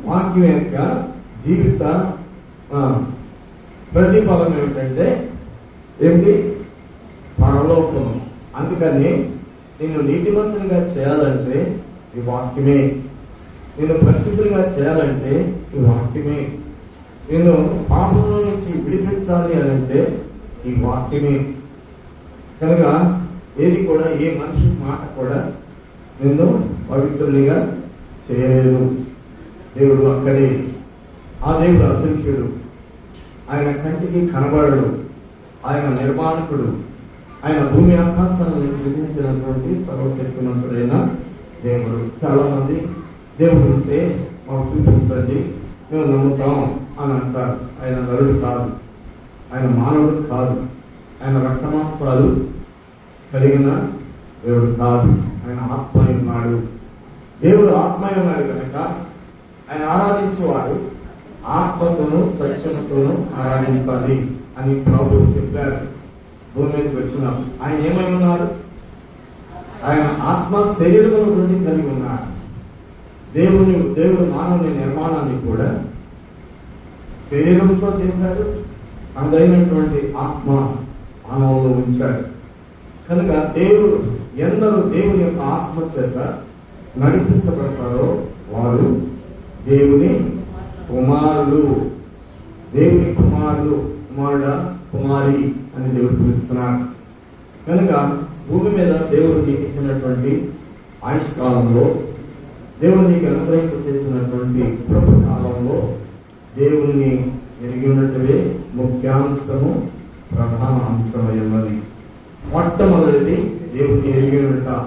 వాక్యం యొక్క జీవిత ప్రతిఫలం ఏమిటంటే ఏంటి? పరలోకము. అందుకని నిన్ను నీతిమంతునిగా చేయాలంటే ఈ వాక్యమే, నిన్ను పరిశుద్ధులుగా చేయాలంటే ఈ వాక్యమే, నిన్ను పాపంలో నుంచి విడిపించాలి అని అంటే ఈ వాక్యమే. కనుక ఏది కూడా, ఏ మనిషి మాట కూడా నిన్ను పవిత్రునిగా చేయలేదు. దేవుడు అక్కడే. ఆ దేవుడు అదృశ్యుడు, ఆయన కంటికి కనబడడు, ఆయన నిర్మాణకుడు, ఆయన భూమి ఆకాశాలను సృజించినటువంటి సర్వశక్తిమంతుడైన దేవుడు. చాలా మంది దేవుడు ఉంటే మాకు చూపించండి, మేము నమ్ముతాం అని అంటారు. ఆయన నరుడు కాదు, ఆయన మానవుడు కాదు, ఆయన రక్తమాంసాలు కలిగిన దేవుడు కాదు. ఆయన ఆత్మ ఉన్నాడు. దేవుడు ఆత్మ ఉన్నాడు కనుక ఆయన ఆరాధించేవారు ఆత్మతోనూ సత్యంతోనూ ఆరాధించాలి అని ప్రభువు చెప్పారు. భూమి మీదకి వచ్చినప్పుడు ఆయన ఏమై ఉన్నారు? ఆయన ఆత్మ శరీరముల నుండి కలిగి ఉన్నారు. దేవుడు మానవుని నిర్మాణాన్ని కూడా శరీరంతో చేశాడు, అందైనటువంటి ఆత్మ మానవులో ఉంచాడు. కనుక దేవుడు, ఎందరూ దేవుని యొక్క ఆత్మ చేత నడిపించబడతారో వారు దేవుని కుమారులు. దేవుని కుమారులు, కుమారుడా కుమారి అని దేవుడు పిలుస్తున్నారు. కనుక భూమి మీద దేవుడు నీకు ఇచ్చినటువంటి ఆయుష్ కాలంలో, దేవుడు నీకు అనుగ్రహింప చేసినటువంటి ప్రభు కాలంలో దేవుని ఎరిగి ఉన్నట్టువే ముఖ్యాంశము, ప్రధాన అంశమై ఉన్నది. మొట్టమొదటిది దేవుని ఎరిగి ఉండటం.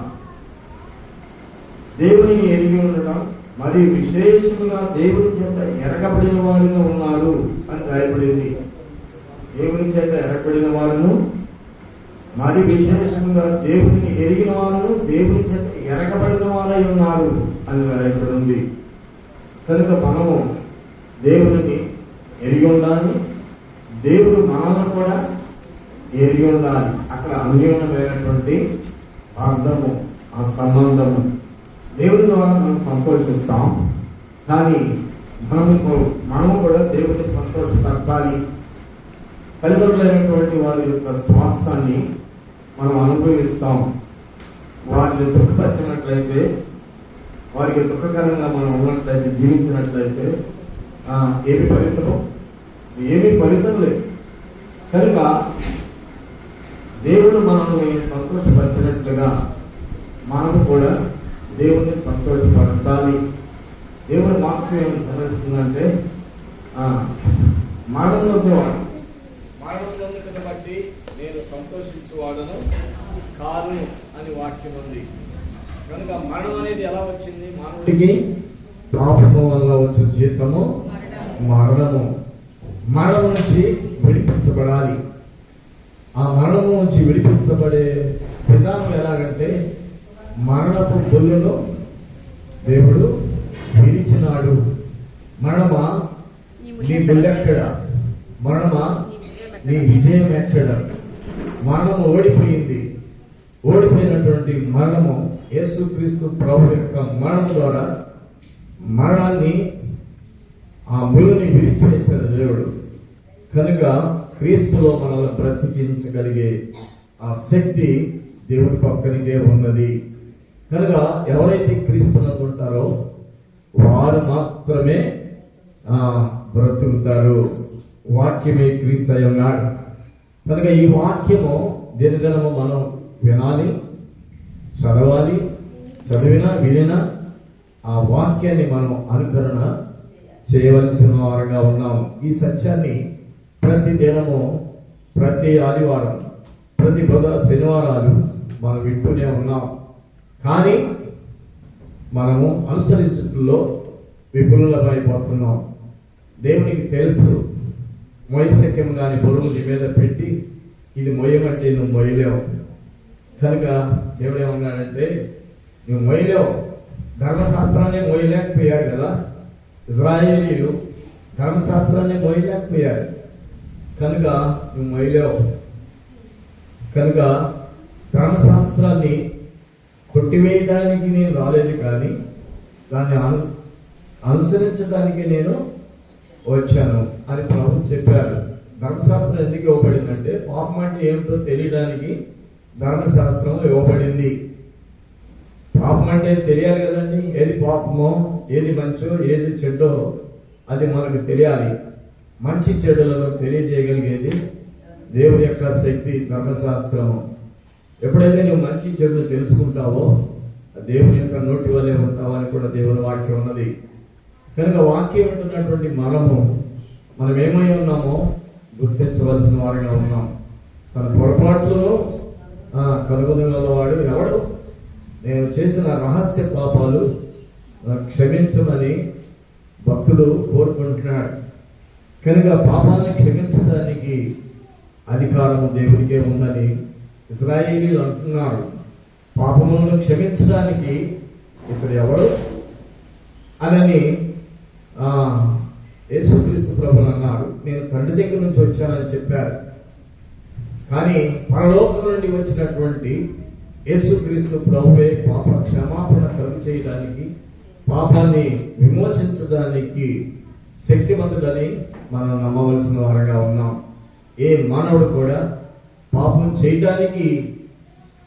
దేవుని ఎరిగి ఉండటం, మరి విశేషంగా దేవుని చేత ఎరగబడిన వారుగా ఉన్నారు అని రాయబడింది. దేవుని చేత ఎరగబడిన వారును, మరి విశేషంగా దేవుని ఎరిగిన వారును, దేవుని చేత ఎరగబడిన వారై ఉన్నారు అని రాయబడి ఉంది. కనుక మనము దేవుని ఎరిగి ఉండాలి, దేవుడు మనల్ని కూడా ఎరిగి ఉండాలి. అక్కడ అన్యోన్యమైనటువంటి అర్థము, ఆ సంబంధము. దేవుని ద్వారా మనం సంతోషిస్తాం, కానీ మనము కూడా దేవుడిని సంతోషపరచాలి. తల్లిదండ్రులైనటువంటి వారి యొక్క స్వాస్థాన్ని మనం అనుభవిస్తాం. వారిని దుఃఖపరిచినట్లయితే, వారికి దుఃఖకరంగా మనం ఉన్నట్లయితే, జీవించినట్లయితే ఏమి ఫలితం? ఏమీ ఫలితం లేదు. కనుక దేవుడు మనల్ని సంతోషపరిచినట్లుగా మనము కూడా దేవుణ్ణి సంతోషపరచాలి. దేవుడు మాకు ఏమి సంతోషిస్తుందంటే మరణం నొందేవాడు, మరణం నొందుకుని బట్టి నేను సంతోషించేవాడను కాదు అని వాక్యం ఉంది. కనుక మరణం అనేది ఎలా వచ్చింది? మానవుడికి పాపము వల్ల వచ్చే జీతము మరణము. మరణం నుంచి విడిపించబడాలి. ఆ మరణము నుంచి విడిపించబడే విధానం ఎలాగంటే, మరణపు గొల్లును దేవుడు విరిచినాడు. మరణమా నీ గొల్లెక్కడ? మరణమా నీ విజయం ఎక్కడ? మరణము ఓడిపోయింది. ఓడిపోయినటువంటి మరణము యేసుక్రీస్తు ప్రభు యొక్క మరణం ద్వారా మరణాన్ని, ఆ ములుని విరిచివేశాడు దేవుడు. కనుక క్రీస్తులో మనల్ని బ్రతికించగలిగే ఆ శక్తి దేవుడి పక్కనికే ఉన్నది. కనుక ఎవరైతే క్రీస్తునందు ఉంటారో వారు మాత్రమే బ్రతుకుతారు. వాక్యమే క్రీస్తు అయి ఉన్నాడు. కనుక ఈ వాక్యము దినదినము మనం వినాలి, చదవాలి. చదివినా వినినా ఆ వాక్యాన్ని మనం అనుకరణ చేయవలసిన వారుగా ఉన్నాము. ఈ సత్యాన్ని ప్రతి దినము, ప్రతి ఆదివారం, ప్రతి శనివారాలు మనం వింటూనే ఉన్నాం. కానీ మనము అనుసరించడంలో విఫలమైపోతున్నాం. దేవునికి తెలుసు, మోయశక్యం కాని బరువు నీ మీద పెట్టి ఇది మొయ్యమంటే నువ్వు మొయ్యలేవు. కనుక దేవుడు ఏమన్నాడంటే, నువ్వు మొయ్యలేవు. ధర్మశాస్త్రాన్ని మోయలేకపోయారు కదా ఇజ్రాయేలీలు, ధర్మశాస్త్రాన్ని మోయలేకపోయారు. కనుక నువ్వు మొయ్యలేవు. కనుక ధర్మశాస్త్రాన్ని కొట్టివేయడానికి నేను రాలేదు, కానీ దాన్ని అనుసరించడానికి నేను వచ్చాను అని ప్రభు చెప్పారు. ధర్మశాస్త్రం ఎందుకు ఇవ్వబడిందంటే పాపం అంటే ఏమిటో తెలియడానికి ధర్మశాస్త్రం ఇవ్వబడింది. పాపం అంటే తెలియాలి కదండి, ఏది పాపమో ఏది మంచో ఏది చెడ్డో అది మనకు తెలియాలి. మంచి చెడులను తెలియజేయగలిగేది దేవుని యొక్క శక్తి ధర్మశాస్త్రము. ఎప్పుడైతే నువ్వు మంచి చెడును తెలుసుకుంటావో దేవుని యొక్క నోటి వల్లే ఉంటావని కూడా దేవుని వాక్యం ఉన్నది. కనుక వాక్యం ఉంటున్నటువంటి మనం ఏమై ఉన్నామో గుర్తించవలసిన వారిగా ఉన్నాం. తన పొరపాట్లను కనుగొనగలవాడు ఎవడు? నేను చేసిన రహస్య పాపాలు క్షమించమని భక్తుడు కోరుకుంటున్నాడు. కనుక పాపాలను క్షమించడానికి అధికారము దేవునికే ఉందని ఇశ్రాయేలీయులు అంటున్నారు. పాపములను క్షమించడానికి ఇక్కడ ఎవడు అని యేసుక్రీస్తు ప్రభువు అన్నాడు. నేను తండ్రి దగ్గర నుంచి వచ్చానని చెప్పారు. కానీ పరలోకం నుండి వచ్చినటువంటి యేసుక్రీస్తు ప్రభువే పాప క్షమాపణ కలుగు చేయడానికి, పాపాన్ని విమోచించడానికి శక్తిమంతుడని మనం నమ్మవలసిన వారుగా ఉన్నాం. ఏ మానవుడు కూడా పాపం చేయడానికి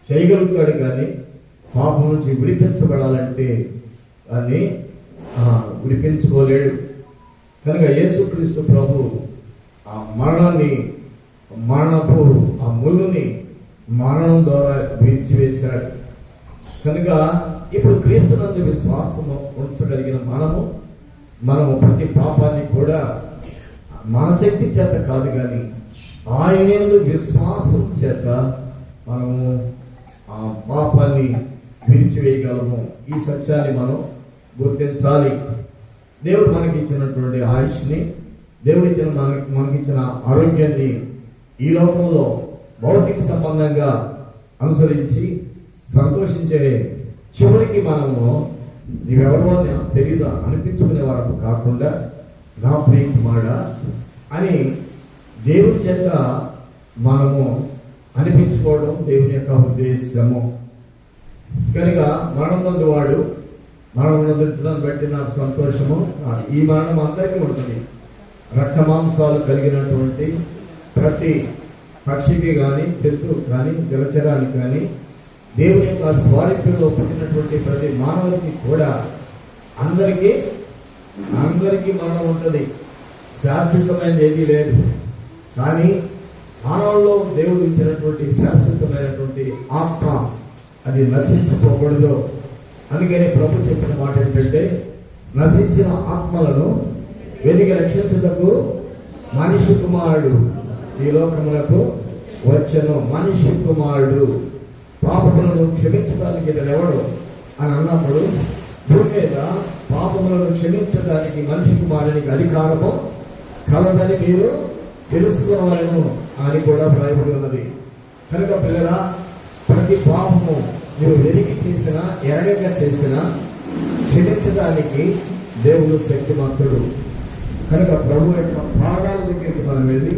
చేయగలుగుతాడు, కానీ పాపం నుంచి విడిపించబడాలంటే దాన్ని విడిపించుకోలేడు. కనుక యేసుక్రీస్తు ప్రభు ఆ మరణపు ఆ ముళ్ళుని మరణం ద్వారా విడిచివేశాడు. కనుక ఇప్పుడు క్రీస్తునందు విశ్వాసము ఉంచగలిగిన మనము ప్రతి పాపాన్ని కూడా మన శక్తి చేత కాదు, కానీ ఆయన విశ్వాసం చేత మనము ఆ పాపాన్ని విడిచివేయగలము. ఈ సత్యాన్ని మనం గుర్తించాలి. దేవుడు మనకి ఇచ్చినటువంటి ఆయుష్ని, దేవుడిచ్చిన మనకిచ్చిన ఆరోగ్యాన్ని ఈ లోకంలో భౌతిక సంబంధంగా అనుసరించి సంతోషించే చివరికి మనము నీవెవరో తెలియదా అనిపించుకునే వరకు కాకుండా నా ప్రియ కుమారుడా అని దేవుడి చేత మనము అనిపించుకోవడం దేవుని యొక్క ఉద్దేశము. కనుక మరణం నందు వాడు మరణం బట్టి నాకు సంతోషము. ఈ మరణం అందరికీ ఉంటుంది. రక్త మాంసాలు కలిగినటువంటి ప్రతి పక్షికి కానీ, జంతువుకి కానీ, జలచరానికి కానీ, దేవుని యొక్క స్వారూప్యంలో పుట్టినటువంటి ప్రతి మానవుడికి కూడా అందరికీ మరణం ఉంటుంది. శాశ్వతమైనది ఏదీ లేదు. కానీ మానవుల్లో దేవుడు ఇచ్చినటువంటి శాశ్వతమైనటువంటి ఆత్మ అది నశించిపోకూడదు. అందుకని ప్రభు చెప్పిన మాట ఏంటంటే, నశించిన ఆత్మలను వెతికి రక్షించుటకు మనిషి కుమారుడు ఈ లోకములకు వచ్చెను. మనిషి కుమారుడు పాపములను క్షమించడానికి ఇతడెవడు అని అన్నప్పుడు భూమి మీద పాపములను క్షమించడానికి మనిషి కుమారునికి అధికారము కలదని మీరు తెలుసుకోవాలను అని కూడా వ్రాయబడి ఉన్నది. కనుక పిల్లరా, ప్రతి పాపము మీరు ఎరిగి చేసినా ఎరగక చేసినా క్షమించడానికి దేవుడు శక్తిమంతుడు. కనుక ప్రభు యొక్క పాదాల దగ్గరికి మనం వెళ్ళి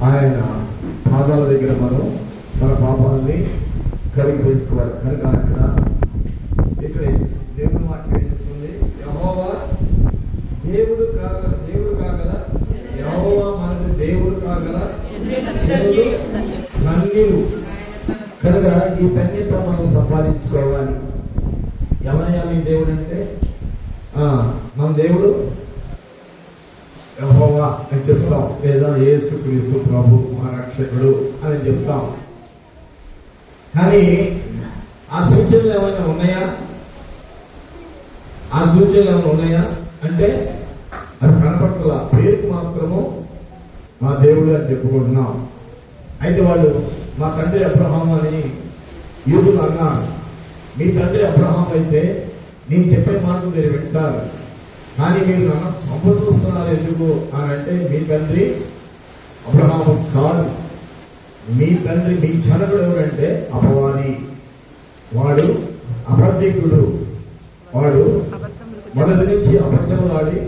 ఆయన పాదాల దగ్గర మన పాపాలని కడిగి వేసుకోవాలి. కనుక ఇక్కడ దేవుని వాక్యం ఏం చెప్తుంది? యెహోవా దేవుడు కాగల యెహోవా మనకు దేవుడు కాగల ధన్యులు. కనుక ఈ ధన్యత మనం సంపాదించుకోవాలి. ఎవరయ్యా మీ దేవుడు అంటే, మన దేవుడు యెహోవా అని చెప్తాం, లేదా యేసుక్రీస్తు ప్రభు మా రక్షకుడు అని చెప్తాం. కానీ ఆ సూచనలు ఏమైనా ఉన్నాయా? అంటే అది కనపట్ల పేరుకు మాత్రము మా దేవుడు అని చెప్పుకుంటున్నాం. అయితే వాళ్ళు మా తండ్రి అబ్రహాం అని యూదులు అన్నారు. మీ తండ్రి అబ్రహాం అయితే నేను చెప్పే మాటలు మీరు వింటారు, కానీ మీరు నన్ను సంపదూస్తున్నారు ఎందుకు అని అంటే, మీ తండ్రి అబ్రహాము కాదు. మీ తండ్రి, మీ జనకుడు ఎవరంటే అపవాది. వాడు అబద్ధికుడు. వాడు మొదటి నుంచి అబద్ధములు ఆడి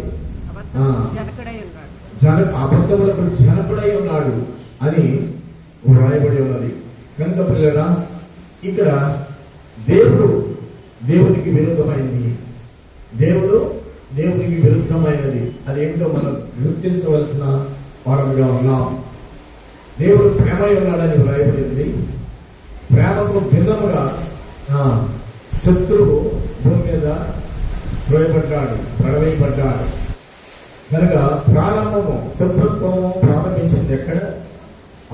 అబద్ధములకు జనకుడై ఉన్నాడు అని వ్రాయబడి ఉన్నది. కనుక పిల్లరా, ఇక్కడ దేవునికి విరోధమైంది దేవునికి విరుద్ధమైనది. అదేంటో మనం గుర్తించవలసిన వారముగా ఉన్నాం. దేవుడు ప్రేమ ఉన్నాడని వ్రాయబడింది. ప్రేమకు భిన్నముగా శత్రువు భూమి మీద పడవేయబడ్డాడు. కనుక శత్రుత్వము ప్రారంభించింది ఎక్కడ?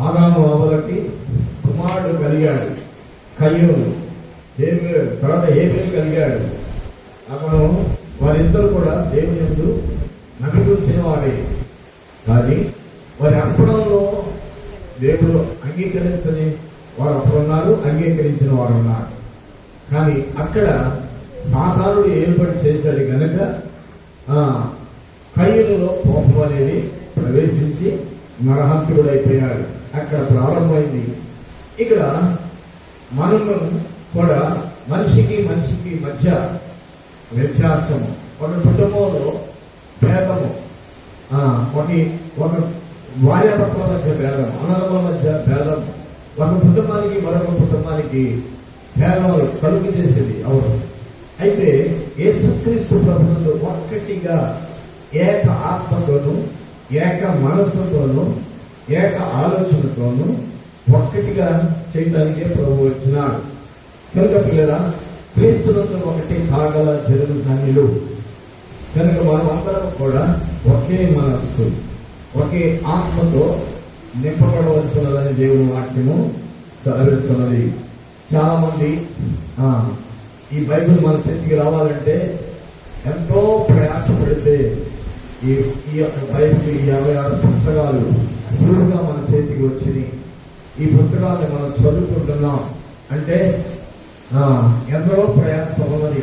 ఆదాము అవ్వలకి కుమారుడు కలిగాడు, కయ్యూను. తర్వాత హేబేలు కలిగాడు. అతను వారిద్దరు కూడా దేవుని యందు నమ్మించిన వారే. కానీ వారి అర్పణంలో దేవుడు అంగీకరించని వారు అప్పుడున్నారు, అంగీకరించిన వారు ఉన్నారు. కానీ అక్కడ సాతానుడు ఏర్పాటు చేశాడు కనుక కయ్యూనులో కోపం అనేది ప్రవేశించి నరహంతుడైపోయాడు. అక్కడ ప్రారంభమైంది. ఇక్కడ మనము కూడా మనిషికి మధ్య వ్యత్యాసము, ఒక కుటుంబంలో భేదము, ఒక భార్యాభర్తల మధ్య భేదం, అన్నదమ్ముల మధ్య భేదం, ఒక కుటుంబానికి మరొక కుటుంబానికి భేదాలు కలుగు చేసేది అవును. అయితే యేసుక్రీస్తు ప్రభువుతో ఒక్కటిగా ఏక ఆత్మతోనూ ఏక మనస్సుతోనూ ఏక ఆలోచనతోనూ ఒక్కటిగా చేయడానికే ప్రభు వచ్చినాడు. కనుక పిల్లరా, క్రీస్తునందు ఒకటి కాగల జరుగుతానిలు. కనుక మనం అందరం కూడా ఒకే మనస్సు, ఒకే ఆత్మతో నింపబడవలసినదని దేవుని వాక్యము సెలవిస్తున్నది. చాలా మంది ఈ బైబిల్ మన చేతికి రావాలంటే ఎంతో ప్రయాసపడితే ఈ యొక్క బైబిల్ 56 పుస్తకాలు సులువుగా మన చేతికి వచ్చినాయి. ఈ పుస్తకాన్ని మనం చదువుకుంటున్నాం అంటే ఎందరో ప్రయాసం ఉన్నది,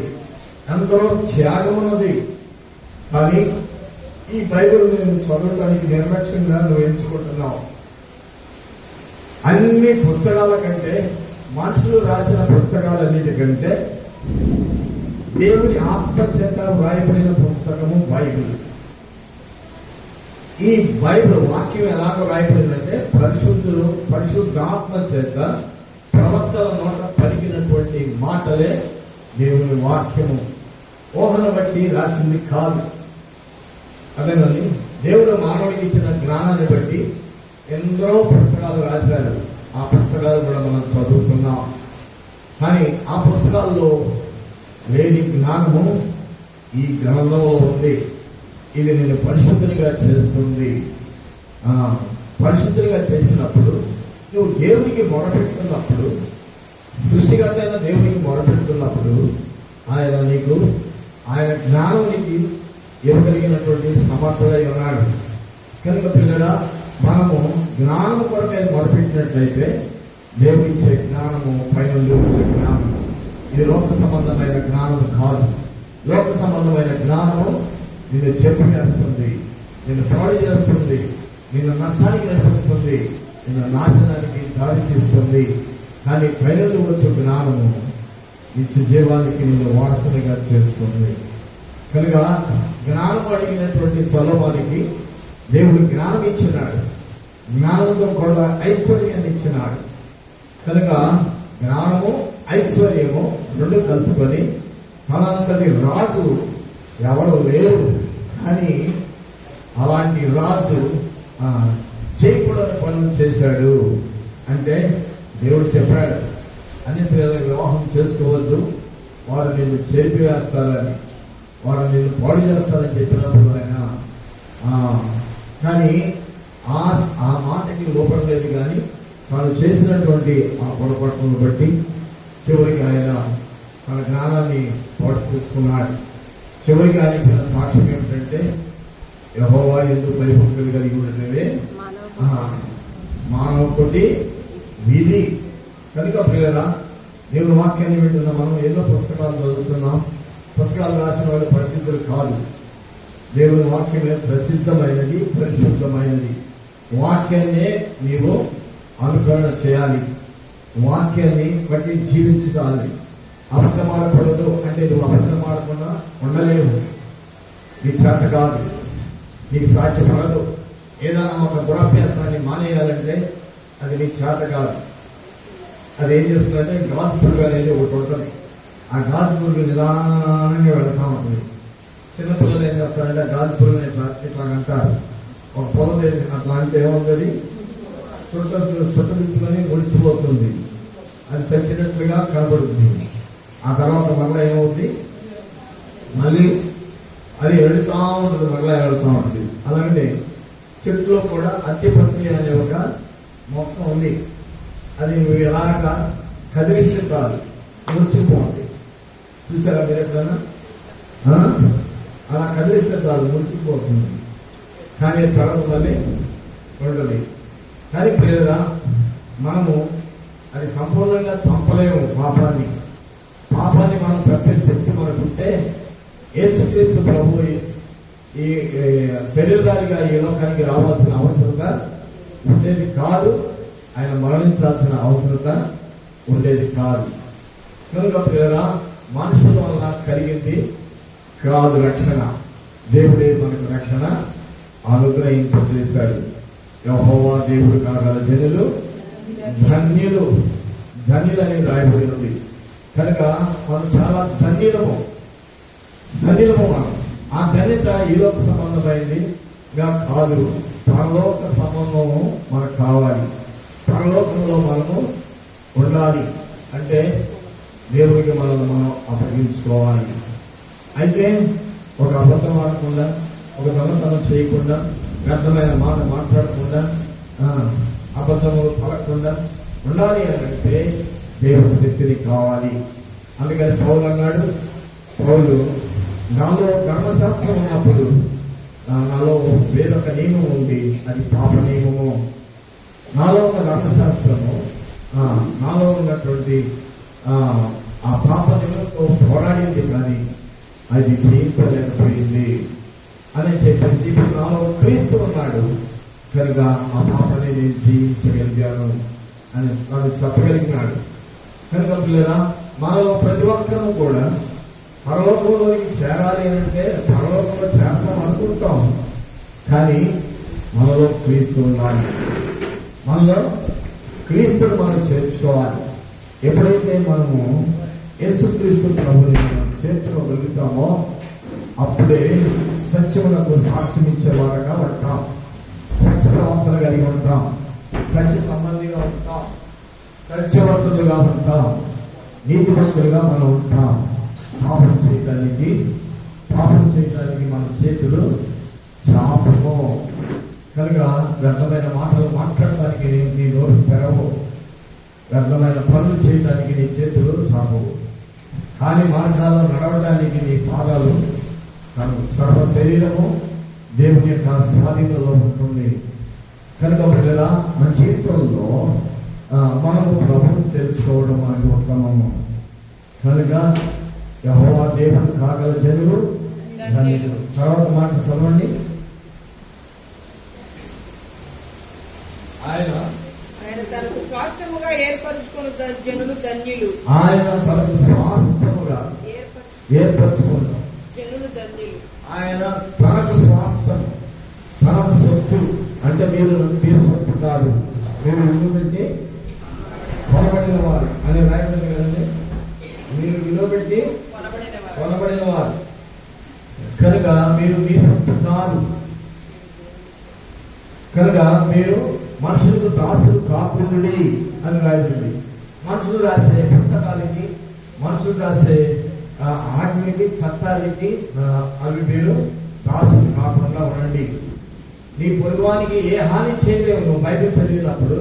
ఎందరో త్యాగం ఉన్నది. కానీ ఈ బైబిల్ నేను చదవడానికి నిర్లక్ష్యంగా నువ్వు ఎంచుకుంటున్నావు. అన్ని పుస్తకాల కంటే, మనుషులు రాసిన పుస్తకాలన్నిటికంటే దేవుని ఆత్మ చేత వ్రాయబడిన పుస్తకము బైబిల్. ఈ బైబిల్ వాక్యం ఎలాగ వ్రాయబడిందంటే పరిశుద్ధాత్మ చేత ప్రవక్తల నోట పలికినటువంటి మాటలే దేవుని వాక్యము. ఊహను బట్టి రాసింది కాదు. అదేనండి, దేవుడు మానవుడికి ఇచ్చిన జ్ఞానాన్ని బట్టి ఎందరో పుస్తకాలు రాశారు. ఆ పుస్తకాలు కూడా మనం చదువుకున్నాం. కానీ ఆ పుస్తకాల్లో లేని జ్ఞానము ఈ గ్రంథంలో ఉంది. ఇది నేను పరిశుద్ధునిగా చేస్తుంది. పరిశుద్ధునిగా చేసినప్పుడు నువ్వు దేవునికి మొరపెట్టుకున్నప్పుడు, సృష్టికర్త అయిన దేవునికి మొరపెట్టుకున్నప్పుడు ఆయన జ్ఞానానికి ఇవ్వగలిగినటువంటి సమర్థుడై ఉన్నాడు. కనుక పిల్లగా మనము జ్ఞానం కొరకై మొరపెట్టినట్లయితే దేవుడిచ్చే జ్ఞానము పైన వచ్చే జ్ఞానం. ఇది లోక సంబంధమైన జ్ఞానం కాదు. లోక సంబంధమైన జ్ఞానము నిన్ను చెప్పేస్తుంది, నిన్ను పాడు చేస్తుంది, నిన్ను నష్టానికి నడిపిస్తుంది, నిన్ను నాశనానికి దారి తీస్తుంది. కానీ పైన వచ్చే జ్ఞానము నిత్య జీవానికి నిన్ను వారసునిగా చేస్తుంది. కనుక జ్ఞానం అడిగినటువంటి సొలొమోనుకి దేవుడు జ్ఞానం ఇచ్చినాడు, జ్ఞానంతో కూడా ఐశ్వర్యాన్ని ఇచ్చినాడు. కనుక జ్ఞానము ఐశ్వర్యము రెండు కలుపుకొని తనంతటి రాజు ఎవరు లేరు. కానీ అలాంటి రాజు చేయకూడని పనులు చేశాడు. అంటే దేవుడు చెప్పాడు, అన్ని స్త్రీలకు వివాహం చేసుకోవద్దు, వారు నిన్ను చేర్పివేస్తారని, వారు నిన్ను పాడు చేస్తారని చెప్పినప్పుడు ఆయన కానీ ఆ మాటకి లోపడలేదు. కానీ తాను చేసినటువంటి ఆ పొరపాటును బట్టి చివరికి ఆయన తన జ్ఞానాన్ని పాటు చేసుకున్నాడు. చివరికి ఆయన ఇచ్చిన సాక్ష్యం ఏమిటంటే, యెహోవా ఎందుకు భయభక్తులు కలిగి ఉండటమే మానవుడి విధి. కనుక ప్రియులారా, దేవుని వాక్యాన్ని వింటున్నాం. మనం ఎన్నో పుస్తకాలు చదువుతున్నాం. పుస్తకాలు రాసిన వాళ్ళు ప్రసిద్ధులు కాదు. దేవుని వాక్యమే ప్రసిద్ధమైనది, పరిశుద్ధమైనది. వాక్యాన్నే నీవు అనుకరణ చేయాలి, వాక్యాన్ని బట్టి జీవించాలి. అబద్ధమాడకూడదు అంటే నువ్వు అబద్ధమాడకుండా ఉండలేవు, నీ చేత కాదు, నీకు సాధ్యపడదు. ఏదైనా ఒక దురభ్యాసాన్ని మానేయాలంటే అది నీ చేత కాదు. అది ఏం చేస్తుందంటే గాజు పురుగు అనేది ఒకటి ఉంటుంది. ఆ గాజు పురుగు నిదానంగా వెళతా ఉంటుంది. చిన్నపిల్లలు ఏం చేస్తారంటే గాలి పురుగుని ఇట్లా అంటారు. ఒక పొలం అట్లా అంటే ఏమవుతుంది, చుట్టుకొని ఒడిచిపోతుంది, అది చచ్చినట్లుగా కనబడుతుంది. ఆ తర్వాత మళ్ళీ ఏమవుతుంది, మళ్ళీ అది ఎడుతూ ఉంటుంది, మళ్ళీ ఎడుతూ ఉంటుంది. అలాగే చెట్టులో కూడా అట్టిపత్రి అనే ఒక మొక్క ఉంది. అది నువ్వు ఎలాగా కదిలిస్తే చాలు మురిసిపోతుంది. చూసారా మీరు ఎట్లన్నా? అలా కదిలిస్తే చాలు మురిసిపోతుంది, కానీ తర్వాత మళ్ళీ ఉండదు. కానీ ప్రియరా, మనము అది సంపూర్ణంగా చంపలేము. పాపాన్ని మనం చంపే శక్తి మనకుంటే యేసుక్రీస్తు ప్రభు ఈ శరీరధారిగా ఈ లోకానికి రావాల్సిన అవసరత ఉండేది కాదు. ఆయన మరణించాల్సిన అవసరత ఉండేది కాదు. కనుక ప్రియరా, మనుషుల వల్ల కలిగింది కాదు రక్షణ, దేవుడే మనకు రక్షణ అనుగ్రహింపజేశాడు. యెహోవా దేవుడు కాగల జనులు ధన్యులు అని రాయబడి ఉంది. కనుక మనం చాలా ధన్యులము. మనం ఆ ధన్యత ఈ లోక సంబంధమైనదిగా కాదు, పరలోక సంబంధము మనకు కావాలి. పరలోకంలో మనము ఉండాలి అంటే దేవుడికి మనల్ని మనం అప్పగించుకోవాలి. అయితే ఒక అబద్ధం ఆడకుండా, ఒక దొంగతనం చేయకుండా, వ్యర్థమైన మాట మాట్లాడకుండా, అబద్ధములు పలకకుండా ఉండాలి అని అంటే దేవుడి శక్తిని కావాలి. అందుకని పౌలు అన్నాడు, నాలో ధర్మశాస్త్రం ఉన్నప్పుడు నాలో వేరొక నియమం ఉంది, అది పాప నియమము. నాలో ఉన్న ధర్మశాస్త్రము నాలో ఉన్నటువంటి ఆ పాప నియమంతో పోరాడింది, కానీ అది జయించలేకపోయింది అని చెప్పేసి ఇప్పుడు నాలో క్రీస్తు ఉన్నాడు కనుక ఆ పాపని నేను జయించగలిగాను అని నాకు చెప్పగలిగినాడు. కనుక పిల్లరా, మనలో ప్రతి ఒక్కరూ కూడా పరలోకంలోకి చేరాలి అంటే పరలోకంలో చేరతాం అనుకుంటాం, కానీ మనలో క్రీస్తు ఉండాలి. మనలో క్రీస్తుని మనం చేర్చుకోవాలి. ఎప్పుడైతే మనము యేసుక్రీస్తు ప్రభుని చేర్చుకోగలుగుతామో అప్పుడే సత్యములకు సాక్ష్యం ఇచ్చేవారుగా ఉంటాం, సత్య ప్రవర్తన కలిగి ఉంటాం, సత్య సంబంధిగా ఉంటాం, సత్యవర్తులుగా ఉంటాం, నీతిమంతులుగా మనం ఉంటాం. పాపం చేయడానికి మన చేతులు చాపము. కనుక వ్యర్థమైన మాటలు మాట్లాడటానికి నీ నోరు తెరవు, వ్యర్థమైన పనులు చేయడానికి నీ చేతులు చాపవు, కానీ మార్గాల్లో నడవడానికి నీ పాదాలు సర్వ శరీరము దేవుని యొక్క స్వాధీనంలో ఉంటుంది. కనుక పిల్లరా, మన జీవితంలో మనము ప్రభువును తెలుసుకోవడం మనకు ఉత్తమము. కనుక యెహోవా దేవుడు కాగల జనులు ధన్యులు. తర్వాత మాట చదవండి. ఆయన తనకు స్వాస్థ్యముగా ఏర్పరచుకున్న జనులు ధన్యులు. ఆయన తనకు స్వాస్థ్యముగా ఏర్పరచుకున్న జనులు ధన్యులు. ఆయన తనకు స్వాస్థ్యం, తనకు సొత్తు అంటే మీరు సొత్తు కాదు, మీరు విలువ పెట్టి కొనబడిన వారు అని రాయబడింది కదండి. మీరు విలువ పెట్టి కొనబడిన వారు కనుక మీరు మీ సొత్తు కాదు. కనుక మీరు మనుషులకు దాసులు కాకూడదు అని రాయబడింది. మనుషులు రాసే పుస్తకాలకి, మనుషులు రాసే ఆజ్ఞకి, చట్టాలకి అవి మీరు దాసులు కాకుండా ఉండండి. నీ పొరుగువానికి ఏ హాని చేయలేవు. నువ్వు బైబిల్ చదివినప్పుడు,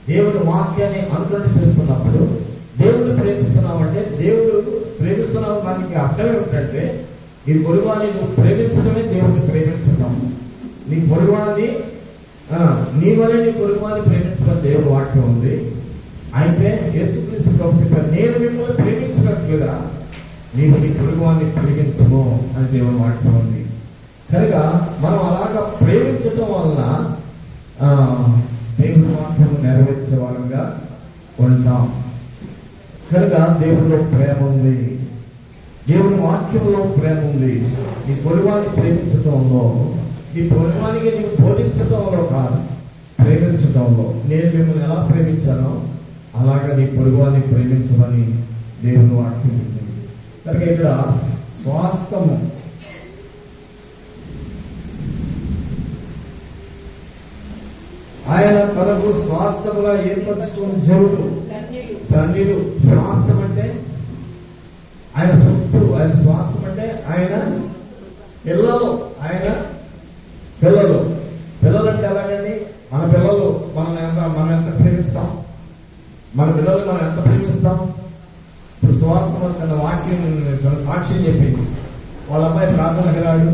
దేవుని వాక్యాన్ని అనుకరణ చేస్తున్నప్పుడు, దేవుడు ప్రేమిస్తున్నావంటే, దేవుడు ప్రేమిస్తున్నావు దానికి అర్థం ఏమిటంటే, నీ పొరుగువాన్ని నువ్వు ప్రేమించడమే దేవుడిని ప్రేమించడం. నీ పొరుగువాన్ని నీ వల్ల నీ పొరుగువాన్ని ప్రేమించడం దేవుడు వాక్యం ఉంది. అయితే యేసుక్రీస్తు ప్రభు చెప్పారు, నేను మిమ్మల్ని ప్రేమించినట్లుగా నీవు నీ పొరుగువాన్ని ప్రేమించము అని దేవుని వాక్యం ఉంది. కనుక మనం అలాగా ప్రేమించడం వలన దేవుని వాక్యం నెరవేర్చే వారంగా ఉంటాం. కనుక దేవుడిలో ప్రేమ ఉంది, దేవుని వాక్యంలో ప్రేమ ఉంది. నీ పొరుగువాన్ని ప్రేమించడంలో, నీ పొరుగువానికి నీకు బోధించడంలో కాదు, ప్రేమించడంలో. నేను మిమ్మల్ని ఎలా ప్రేమించానో అలాగా నీ పొరుగువాన్ని ప్రేమించమని దేవుని వాక్యం ఉంది. కనుక ఇక్కడ స్వాస్థ్యము ఆయన తనకు స్వాస్థముగా ఏర్పరచుకున్న జనులు ధన్యులు. ధన్యులు. స్వాస్థం అంటే ఆయన సొత్తు, ఆయన స్వాస్థం అంటే ఆయన పిల్లలు, ఆయన పిల్లలు. పిల్లలు అంటే ఎలాగండి? మన పిల్లలు మనం ఎంత ప్రేమిస్తాం, మన పిల్లలు మనం ఎంత ప్రేమిస్తాం. ఇప్పుడు స్వార్థం చిన్న వాక్యం చిన్న సాక్ష్యం చెప్పింది. వాళ్ళ అబ్బాయి ప్రార్థనకు రాడు,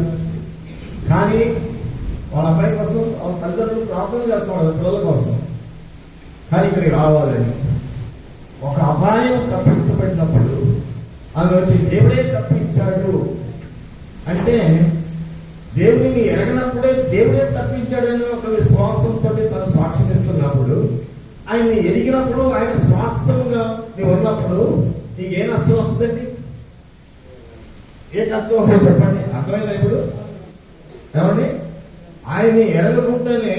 కానీ వాళ్ళ అబ్బాయి కోసం వాళ్ళ తల్లిదండ్రులు ప్రార్థన చేస్తాం వాళ్ళ పిల్లల కోసం, కానీ ఇక్కడికి రావాలని. ఒక అపాయం తప్పించబడినప్పుడు అందులోకి దేవుడే తప్పించాడు అంటే, దేవుడిని ఎరగనప్పుడే దేవుడే తప్పించాడని ఒక విశ్వాసంతో తను సాక్ష్యం ఇస్తున్నప్పుడు, ఆయన్ని ఎరిగినప్పుడు, ఆయన స్వాస్థముగా నీవు ఉన్నప్పుడు నీకు ఏ నష్టం వస్తుందండి? ఏ కష్టం వస్తుంది చెప్పండి? అర్థమైందా ఇప్పుడు? ఏమండి? ఆయన్ని ఎరగకుండానే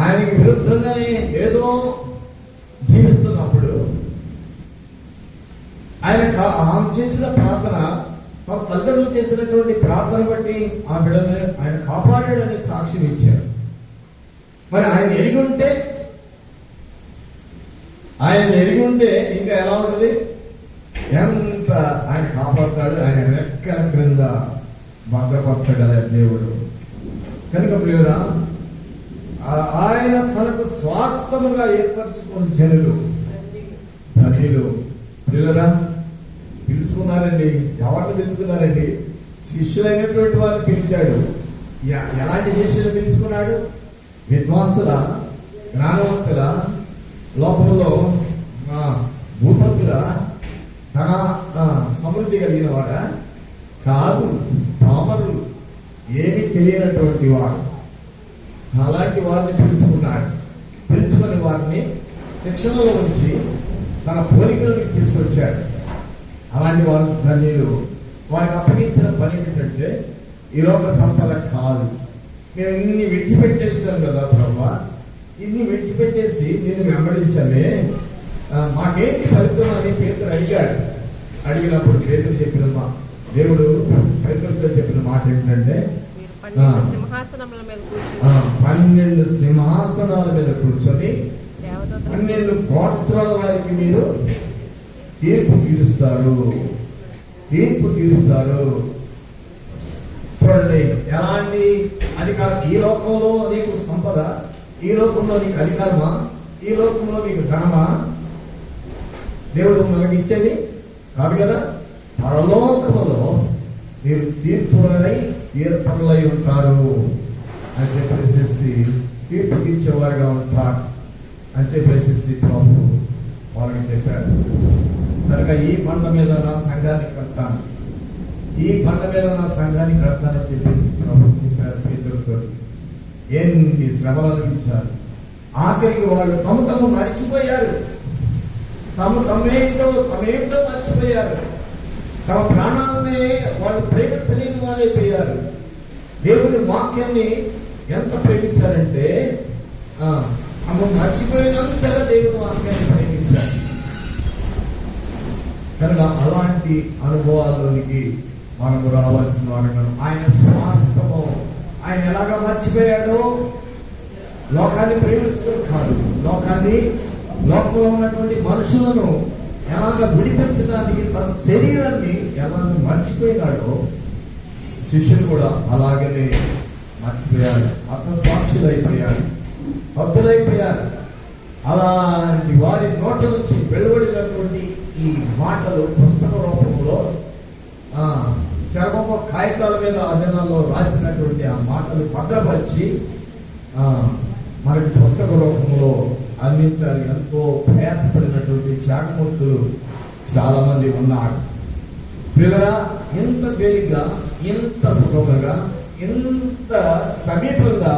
ఆయనకి విరుద్ధంగానే ఏదో జీవిస్తున్నప్పుడు ఆమె చేసిన ప్రార్థన, తన తల్లిదండ్రులు చేసినటువంటి ప్రార్థన బట్టి ఆ బిడ్డని ఆయన కాపాడాడని సాక్ష్యం ఇచ్చారు. మరి ఆయన ఎరిగి ఉంటే ఇంకా ఎలా ఉంటుంది? ఎంత ఆయన కాపాడుతాడు, ఆయన రెక్కల క్రింద భద్రపరచగల దేవుడు. కనుక ప్రియురా, ఆయన తనకు స్వాస్థముగా ఏర్పరచుకున్న జనులు ధన్యులు. ప్రియురా, పిలుచుకున్నారండి. ఎవరిని పిలుచుకున్నారండి? శిష్యులైనటువంటి వారిని పిలిచాడు. ఎలాంటి శిష్యులు పిలుచుకున్నాడు? విద్వాంసుల, జ్ఞానవంతుల, లోకంలో భూపతుల, ధన సమృద్ధి కలిగిన వారా? కాదు, పామరులు, ఏమీ తెలియనటువంటి వారు. అలాంటి వారిని పిలుచుకున్నాడు. పిలుచుకుని వారిని శిక్షణలో ఉంచి తన పోలికలకు తీసుకొచ్చాడు. అలాంటి వారు ధన్యులు. వారికి అప్పగించిన పని ఏంటంటే ఈ లోక సంపద కాదు. మేము ఇన్ని విడిచిపెట్టేసాం కదా ప్రభా, ఇన్ని విడిచిపెట్టేసి నేను వెంబడించామే, మాకేంటి ఫలితం అని పేతురు అడిగాడు. అడిగినప్పుడు పేతురు చెప్పిన దేవుడు పేతురుతో చెప్పిన మాట ఏంటంటే, 12 సింహాసనాల మీద కూర్చొని 12 గోత్రాల వారికి మీరు తీర్పు తీరుస్తారు. చూడండి, ఎలాంటి అధికారం? ఈ లోకంలో నీకు సంపద, ఈ లోకంలో నీకు అధికారమా, ఈ లోకంలో నీకు ధనమా దేవుడు మనకి ఇచ్చేది కాదు కదా. పరలోకములో మీరు తీర్పులై ఏర్పరులై ఉంటారు అని చెప్పేసి, తీర్పుకిచ్చేవారుగా ఉంటారు అని చెప్పేసి ప్రభు వాళ్ళకి చెప్పారు. కనుక ఈ బండ మీద నా సంఘాన్ని కడతాను, ఈ బండ మీద నా సంఘాన్ని కడతానని చెప్పేసి ప్రభు చెప్పారు పేతురుతో. ఎన్ని శ్రమలు అనిపించారు. ఆఖరికి వాళ్ళు తమ మర్చిపోయారు. తమేంటో మర్చిపోయారు. తమ ప్రాణాలని వాళ్ళు ప్రేమించలేని వారైపోయారు. దేవుని వాక్యాన్ని ఎంత ప్రేమించారంటే మర్చిపోయినంతగా దేవుని వాక్యాన్ని ప్రేమించారు. కనుక అలాంటి అనుభవాల్లోనికి మనకు రావాల్సిన వాడు. ఆయన స్వాస్థము, ఆయన ఎలాగా మర్చిపోయాడో, లోకాన్ని ప్రేమించడం కాదు, లోకంలో ఉన్నటువంటి మనుషులను ఎలాగ విడిపించడానికి తన శరీరాన్ని ఎలా మర్చిపోయినాడో శిష్యులు కూడా అలాగనే మర్చిపోయారు. హతసాక్షులైపోయారు, హతులైపోయారు. అలాంటి వారి నోట నుంచి వెలువడినటువంటి ఈ మాటలు పుస్తక రూపంలో, చర్మపు కాగితాల మీద ఆ దినాల్లో రాసినటువంటి ఆ మాటలు భద్రపరిచి మనకి పుస్తక రూపంలో అందించాలి. ఎంతో ప్రయాసపడినటువంటి త్యాగమూర్తులు చాలా మంది ఉన్నారు. పిల్లరా, ఎంత తేలిగ్గా, ఎంత సుఖంగా, ఎంత సమీపంగా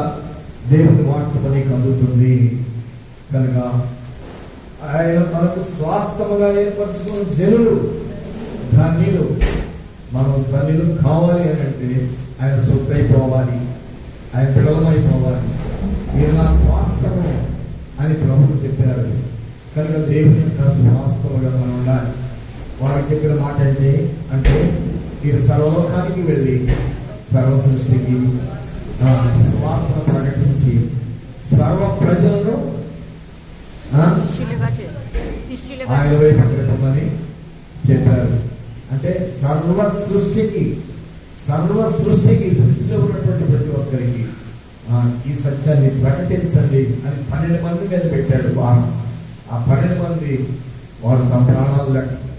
దేవుని వాక్యం నీకు అందుతుంది. కనుక ఆయన మనకు స్వాస్థముగా ఏర్పరచుకున్న జనులు ధన్యులు. మనం ధన్యులు కావాలి అని అంటే ఆయన సొత్తు అయిపోవాలి, ఆయన పిల్లలమైపోవాలి. మీరు నా స్వాస్థము అని ప్రభువు చెప్పారు. కనుక దేవుని యొక్క స్వాస్థముగా మనం ఉండాలి. వాడికి చెప్పిన మాట ఏంటి అంటే, మీరు సర్వలోకానికి వెళ్ళి సర్వ సృష్టికి స్వార్థను ప్రకటించి సర్వ ప్రజలను శిష్యులుగా ఆయన వైపు పెట్టమని చెప్పారు. అంటే సర్వ సృష్టికి సృష్టిలో ఉన్నటువంటి ప్రతి ఒక్కరికి ఈ సత్యాన్ని ప్రకటించండి అని 12 మంది మీద పెట్టాడు వారం. ఆ 12 మంది వారు తమ ప్రాణాలు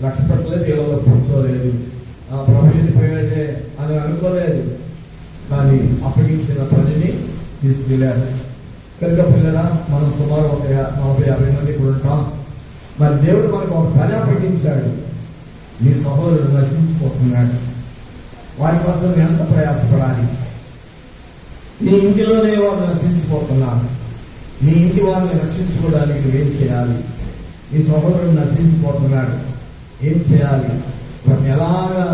లక్ష్య పెట్టలేదు, ఏదో కూర్చోలేదు, ప్రభు వెళ్ళిపోయాడే అని అనుకోలేదు, కానీ అప్పగించిన పనిని తీసుకెళ్ళారు. కనుక పిల్లరా, మనం సుమారు ఒక 40-50 మంది కూడా ఉంటాం. మరి దేవుడు మనకు ఒక పని అప్పగించాడు. నీ సహోదరుడు నశించిపోతున్నాడు, వారి కోసం ఎంత ప్రయాసపడాలి? నీ ఇంటిలోనే వారు నశించిపోతున్నారు, నీ ఇంటి వారిని రక్షించుకోవడానికి నువ్వేం చేయాలి? నీ సహోదరుడు నశించిపోతున్నాడు, ఏం చేయాలి? వారిని ఎలాగా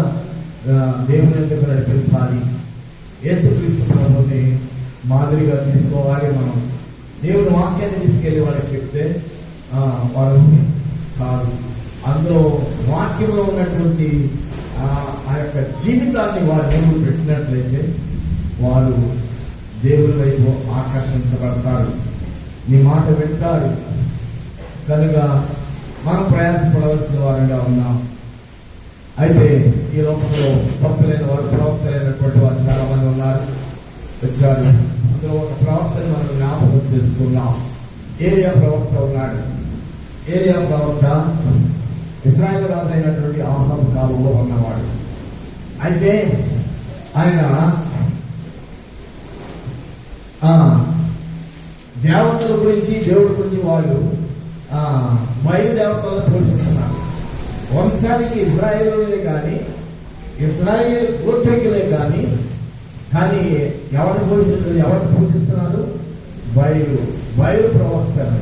దేవుని ఎందుకు నడిపించాలి? యేసుక్రీస్తు ప్రభువుని మాదిరిగా తీసుకోవాలి. మనం దేవుని వాక్యాన్ని తీసుకెళ్లి వాళ్ళకి చెప్తే వారు కాదు, అందులో వాక్యంలో ఉన్నటువంటి ఆ యొక్క జీవితాన్ని వారి ముందు పెట్టినట్లయితే వారు దేవుని వైపు ఆకర్షించబడతారు, నీ మాట వింటారు. కనుక మనం ప్రయాసపడవలసిన వారంగా ఉన్నాం. అయితే ఈ లోకంలో భక్తులైన వారు, ప్రవక్తలైనటువంటి వారు చాలా మంది వచ్చారు. అందులో ఒక ప్రవక్తని మనం జ్ఞాపకం చేసుకున్నాం. ఏలియా ప్రవక్త ఉన్నాడు. ఏలియా ప్రవక్త ఇశ్రాయేలు రాజు అయినటువంటి ఆహాబు కాలంలో ఉన్నవాడు. అయితే ఆయన దేవతల గురించి, దేవుడి గురించి వాళ్ళు బయలుదేవతలను పోషిస్తున్నారు. వంశానికి ఇశ్రాయేలులే కానీ, ఇశ్రాయేల్ గోత్రికులే కానీ ఎవరిని పూజిస్తున్నారు? బయలు ప్రవక్తను.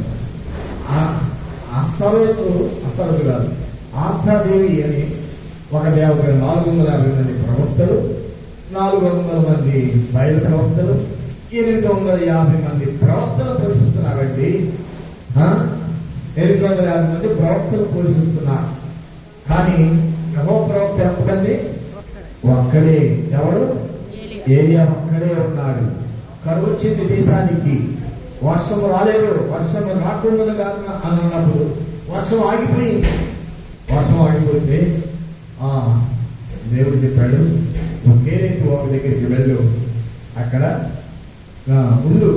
అస్తరుడు కాదు, ఆత్మాదేవి అని ఒక దేవత. 450 మంది ప్రవక్తలు, 400 మంది బయలు ప్రవక్తలు, 850 మంది ప్రవక్తలు పోషిస్తున్నారండి. 850 మంది ప్రవక్తలు పోషిస్తున్నారు. కానీ యెహోవా ప్రవక్త ఎంతమంది? ఒక్కడే. ఎవరు? ఏలియా ఒక్కడే ఉన్నాడు. కరువు వచ్చింది దేశానికి, వర్షం రాలేదు, వర్షం రాకుండా అని అన్నప్పుడు వర్షం ఆగిపోయింది. వర్షం ఆగిపోతే దేవుడు చెప్పాడు, ఒకేరేపు ఒక దగ్గరికి వెళ్ళు, అక్కడ ఉండు,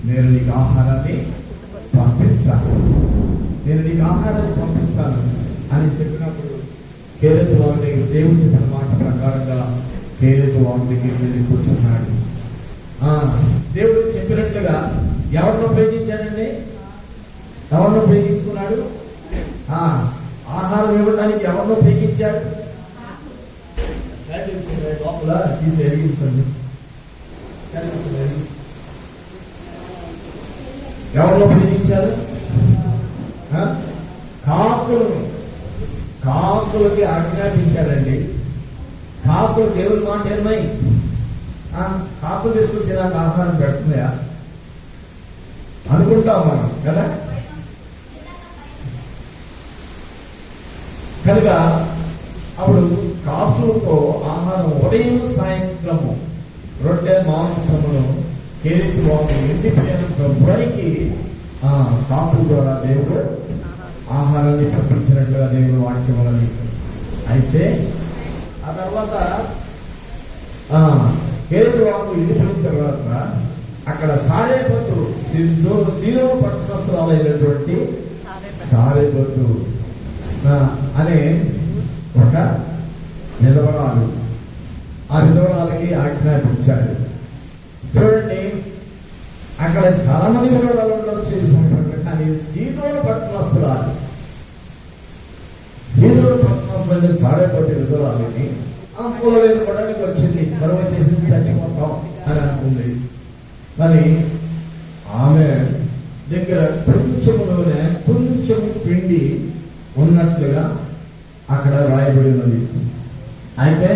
నేను నీకు ఆహారాన్ని పంపిస్తాను అని చెప్పినప్పుడు కేరేతు వారి దగ్గర దేవుడు చెప్పిన మాట ప్రకారంగా కేరేతు వారి దగ్గరికి వెళ్ళి కూర్చున్నాడు. దేవుడు చెప్పినట్లుగా ఎవరిని ఉపయోగించాడండి? ఎవరిని ఉపయోగించుకున్నాడు? ఆహారం ఇవ్వడానికి ఎవరిని ఉపయోగించాడు? లోపల తీసి ఎరిగించండి. ఎవరిని ఉపయోగించారు? కాకులకి ఆజ్ఞాపించాడండి. కాకులు దేవుని మాట ఏమై కాకులు తీసుకొచ్చి నాకు ఆహారం పెడుతున్నాయా అనుకుంటాం మనం కదా. కనుక అప్పుడు కాకులతో ఆహారం ఉదయం సాయంత్రము రొట్టె మాంసమును కేరేతు వారు ఎండిపోయినంత వరకు కాకుల ద్వారా దేవుడు ఆహారాన్ని పంపించినట్లుగా దేవుడు వాక్యం వలని. అయితే ఆ తర్వాత కేరేతు వారు ఎండిపోయిన తర్వాత అక్కడ సారేపతు సీలో పట్టణస్థురాలైనటువంటి సారేపతు అనే ఒక విధవరాలు, ఆ విధవరాలకి ఆజ్ఞాపించాడు. చూడండి, అక్కడ చాలా మంది విధవరాలు ఉండొచ్చు, కానీ సీదోను పట్టణస్థురాలు అంటే సారేపతి విధవరాలని పూల వేసుకోవడానికి వచ్చింది. కరువు వచ్చేసింది, చచ్చిపోతాం అని అనుకుంది. మరి ఆమె దగ్గర కొంచెం నూనె, కొంచెం పిండి ఉన్నట్లుగా అక్కడ రాయబడి ఉన్నది. అయితే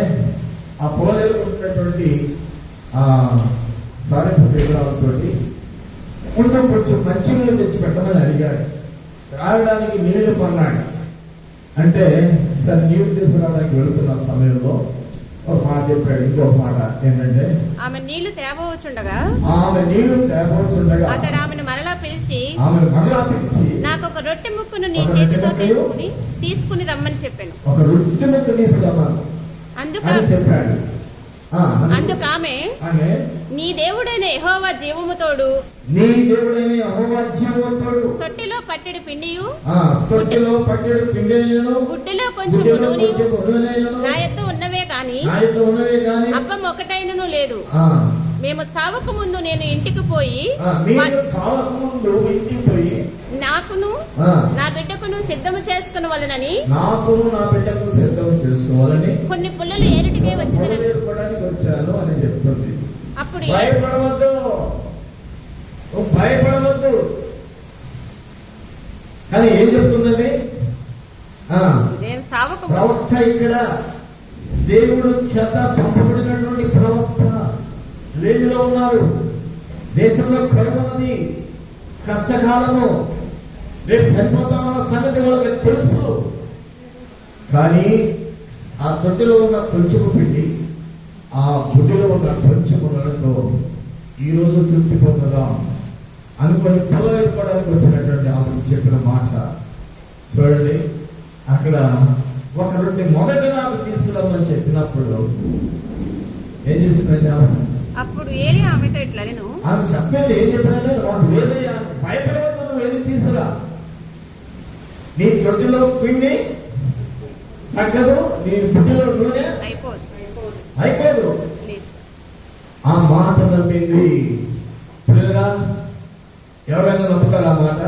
ఆ పొలలు ఉన్నటువంటి సారేపతి విగ్రహాలతోటి కొంచెం మంచి నీళ్ళు తెచ్చి పెట్టమని అడిగాడు. రావడానికి నీళ్లు కొన్నాడు. అంటే సరే నీళ్లు తీసుకురావడానికి వెళుతున్న సమయంలో ఒక మాట చెప్పాడు. ఇంకొక మాట ఏంటంటే, ఆమె నీళ్లు తేబోచుండగా ఆమె నీళ్లు తేబోచుండగా అతడు ఆమెను మరలా పిలిచి నాకు ఒక రొట్టె ముక్కను నీ ఒక చేతితో రొట్టె ముక్కను తీసుకుని రమ్మని చెప్పాను. ఒక రొట్టె ముక్క తీసుకురమ్మను అని చెప్పాడు. అందుకు ఆమె నీ దేవుడైన యెహోవా జీవముతోడు నీ దేవుడైన యెహోవా జీవముతోడు తొట్టిలో పట్టెడు పిండియు తొట్టిలో పట్టెడు పిండియు గుడ్డలో కొంచెం నూనెయు నా యొద్ద ఉన్నవే గాని అప్పం ఒకటైనను లేదు. మేము చావక ముందు నేను ఇంటికి పోయి నాకును నా బిడ్డకును సిద్ధము చేసుకునవలెనని కొన్ని పుల్లలు ఏరుటికే వచ్చాను అని చెప్తుంది. అప్పుడు భయపడవద్దు కానీ ఏం చెప్తుందండి? నేను చావక ప్రవక్త, ఇక్కడ దేవుడు చేత పంపబడినటువంటి ప్రవక్త లేమిలో ఉన్నారు. దేశంలో కరువున్నది, కష్టకాలము, రేపు చనిపోతామన్న సంగతి వాళ్ళకి తెలుసు. కానీ ఆ తొట్టిలో ఉన్న కొంచెము పిండి, ఆ గుడ్డిలో ఉన్న కొంచెము నూనెతో ఈ రోజు తృప్తిపోతుందా అనుకొని పొల ఏర్పడానికి వచ్చినటువంటి ఆమె చెప్పిన మాట చూడండి. అక్కడ ఒక రొట్టె మొదట నాకు తీసుకురమ్మని చెప్పినప్పుడు ఏం చేసిందండి? అప్పుడు ఏలి ఆమెతో ఇట్లా నేను ఆమె చెప్పేది ఏం చెప్పినంటే, నాకు లేదయ్యా, భయపడవద్దు, నువ్వు వెళ్ళి తీసుకురా, నీ తొట్టిలో పిండి తగ్గదు, నీ బుడ్డిలో నూనె అయిపోదు. ఆ మాట నమ్మింది. పిల్లరా, ఎవరైనా నమ్ముతారు ఆ మాట?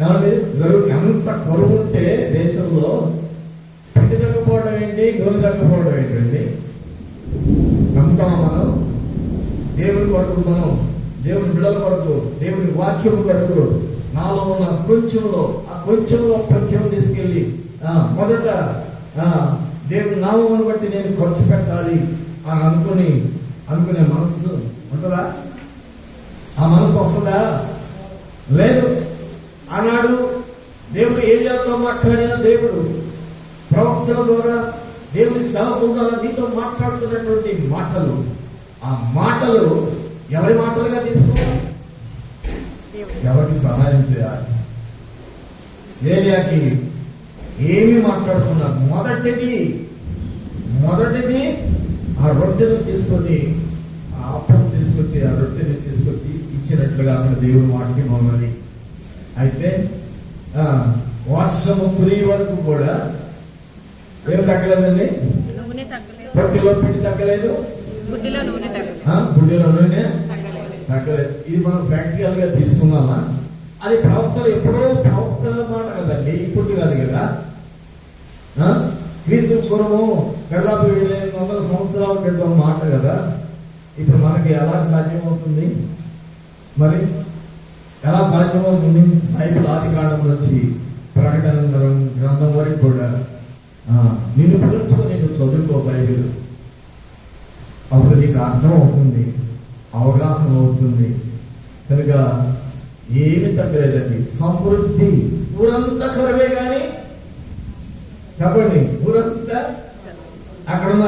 ఏమండి, ఎంత కరువు ఉంటే దేశంలో పిండి తగ్గిపోవడం ఏంటి, నూనె తగ్గిపోవడం ఏంటండి? నమ్ముతామా మనం? దేవుని కొరకు, మనం దేవుని బిడ్డల కొరకు, దేవుని వాక్యం కొరకు నాలో ఉన్న కొంచెంలో, ఆ కొంచెంలో కొంచెం తీసుకెళ్ళి మొదట దేవుని నామమును బట్టి నేను ఖర్చు పెట్టాలి అని అనుకునే మనస్సు ఉంటుందా? ఆ మనసు వస్తుందా? లేదు. ఆనాడు దేవుడు ఏలియాతో మాట్లాడిన దేవుడు ప్రవక్తల ద్వారా, దేవుని సేవకుల ద్వారా నీతో మాట్లాడుతున్నటువంటి మాటలు, ఆ మాటలు ఎవరి మాటలుగా తీసుకోవాలి? ఎవరికి సహాయం చేయాలి? ఏలియాకి ఏమి మాట్లాడుతున్నారు? మొదటిది ఆ రొట్టెను తీసుకొని, ఆ అప్పం తీసుకొచ్చి, ఆ రొట్టెని తీసుకొచ్చి ఇచ్చినట్లుగా అక్కడ దేవుడు వాక్యం ఉన్నది. అయితే వర్షము కురియ వరకు కూడా ఏం తగ్గలేదండి? రొట్టెలో పిండి తగ్గలేదు, గుడ్డిలో నూనె తగ్గలేదు. ఇది మనం ప్రాక్టికల్ గా తీసుకున్నామా? అది ప్రవక్తలు ఎప్పుడో ప్రవక్తల మాట కదండి, ఇప్పుడు కాదు కదా. క్రీస్తు పూర్వము దాదాపు 700 సంవత్సరాల క్రితం మాట కదా. ఇప్పుడు మనకి ఎలా సాధ్యమవుతుంది? మరి ఎలా సాధ్యమవుతుంది? బైబిల్ ఆది కాండం నుంచి ప్రకటన గ్రంథం వరకు కూడా నిన్ను పిలుచుకొని నువ్వు చదువుకో బైబిల్. అప్పుడు నీకు అర్థం అవుతుంది, అవగాహన అవుతుంది. కనుక ఏమి తగ్గలేదండి. సమృద్ధి, ఊరంతా కరువే కానీ చెప్పండి, ఊరంతా అక్కడున్న